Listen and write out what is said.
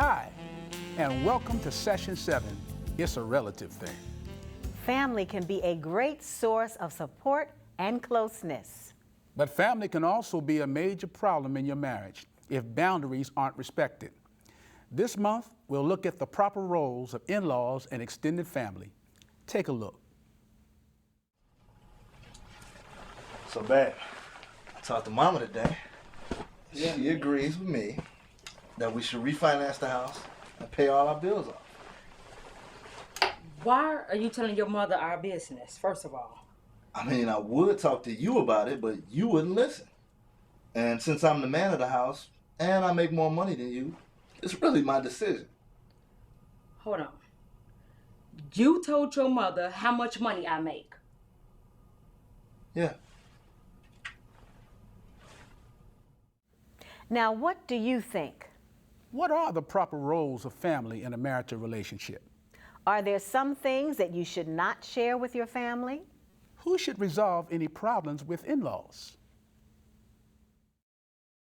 Hi, and welcome to Session 7, It's a Relative Thing. Family can be a great source of support and closeness. But family can also be a major problem in your marriage if boundaries aren't respected. This month, we'll look at the proper roles of in-laws and extended family. Take a look. So, babe, I talked to Mama today. She agrees with me that we should refinance the house and pay all our bills off. Why are you telling your mother our business, first of all? I mean, I would talk to you about it, but you wouldn't listen. And since I'm the man of the house and I make more money than you, it's really my decision. Hold on. You told your mother how much money I make. Yeah. Now, what do you think? What are the proper roles of family in a marital relationship? Are there some things that you should not share with your family? Who should resolve any problems with in-laws?